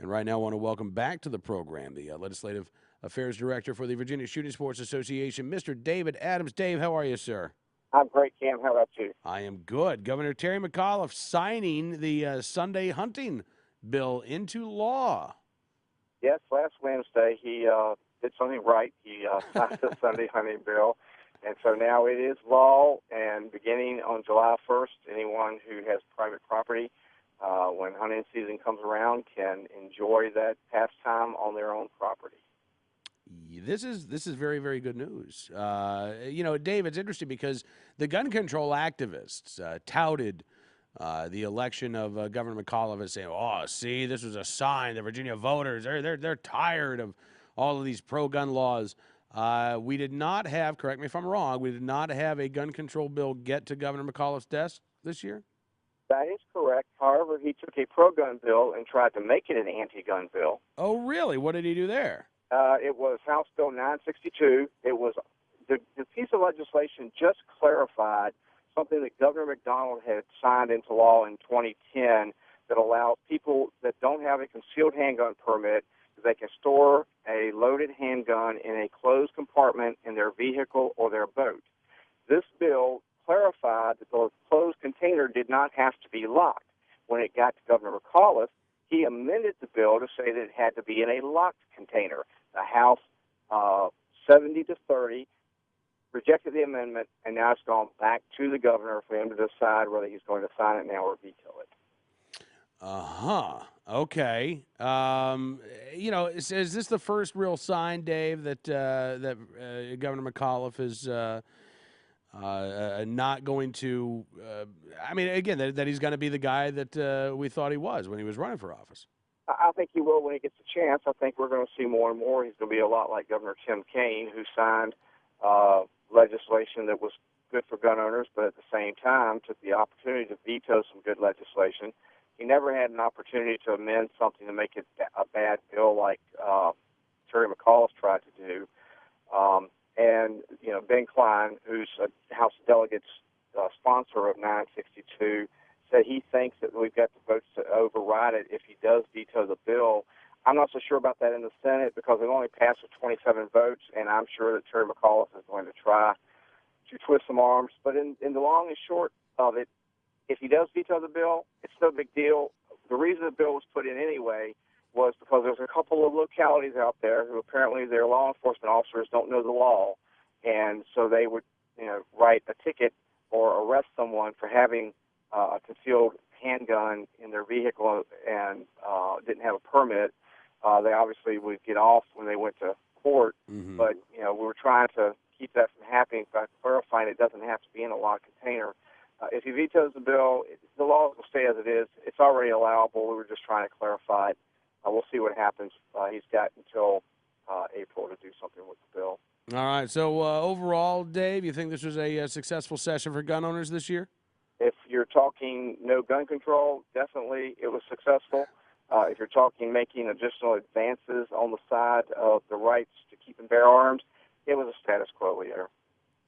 And right now I want to welcome back to the program the Legislative Affairs Director for the Virginia Shooting Sports Association, Mr. David Adams. Dave, how are you, sir? I'm great, Cam. How about you? I am good. Governor Terry McAuliffe signing the Sunday hunting bill into law. Yes, last Wednesday he did something right. He signed the Sunday hunting bill, and so now it is law. And beginning on July 1st, anyone who has private property, when hunting season comes around, can enjoy that pastime on their own property. This is very, very good news. Dave, it's interesting because the gun control activists touted the election of Governor McAuliffe as saying, "Oh, see, this was a sign. The Virginia voters they're tired of all of these pro-gun laws." We did not have, correct me if I'm wrong, we did not have a gun control bill get to Governor McAuliffe's desk this year. That is correct. However, he took a pro-gun bill and tried to make it an anti-gun bill. Oh, really? What did he do there? It was House Bill 962. It was the piece of legislation just clarified something that Governor McDonald had signed into law in 2010 that allows people that don't have a concealed handgun permit, they can store a loaded handgun in a closed compartment in their vehicle or their boat. This bill clarified that the closed container did not have to be locked. When it got to Governor McAuliffe, he amended the bill to say that it had to be in a locked container. The House, 70-30, rejected the amendment, and now it's gone back to the governor for him to decide whether he's going to sign it now or veto it. Okay. Is this the first real sign, Dave, that Governor McAuliffe is not going to? That he's going to be the guy that we thought he was when he was running for office. I think he will when he gets a chance. I think we're going to see more and more. He's going to be a lot like Governor Tim Kaine, who signed legislation that was good for gun owners, but at the same time took the opportunity to veto some good legislation. He never had an opportunity to amend something to make it a bad bill like Terry McAuliffe tried to do. Ben Klein, who's a House of Delegates sponsor of 962, said he thinks that we've got the votes to override it if he does veto the bill. I'm not so sure about that in the Senate because it only passed with 27 votes, and I'm sure that Terry McAuliffe is going to try to twist some arms. But in the long and short of it, if he does veto the bill, it's no big deal. The reason the bill was put in anyway was because there's a couple of localities out there who apparently their law enforcement officers don't know the law, and so they would, write a ticket or arrest someone for having a concealed handgun in their vehicle and didn't have a permit. They obviously would get off when they went to court, but we were trying to keep that from happening by clarifying it doesn't have to be in a locked container. If he vetoes the bill, the law will stay as it is. It's already allowable. We were just trying to clarify it. We'll see what happens. He's got until April to do something with the bill. All right. So overall, Dave, you think this was a successful session for gun owners this year? If you're talking no gun control, definitely it was successful. If you're talking making additional advances on the side of the rights to keep and bear arms, it was a status quo year.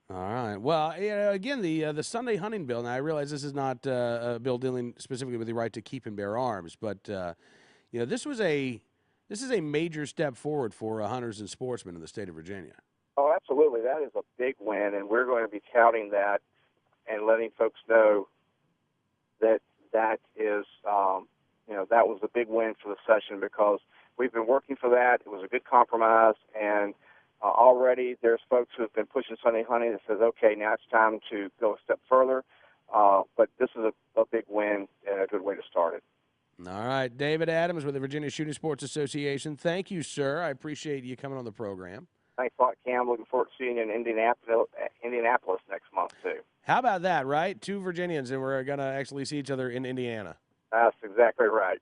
All right. Well, again, the Sunday hunting bill. Now, I realize this is not a bill dealing specifically with the right to keep and bear arms, but this is a major step forward for hunters and sportsmen in the state of Virginia. Oh, absolutely. That is a big win, and we're going to be touting that and letting folks know that is, that was a big win for the session because we've been working for that. It was a good compromise, and already there's folks who have been pushing Sunday hunting that says, okay, now it's time to go a step further. But this is a big win and a good way to start it. All right. David Adams with the Virginia Shooting Sports Association. Thank you, sir. I appreciate you coming on the program. Thanks a lot, Cam. Looking forward to seeing you in Indianapolis next month, too. How about that, right? Two Virginians, and we're going to actually see each other in Indiana. That's exactly right.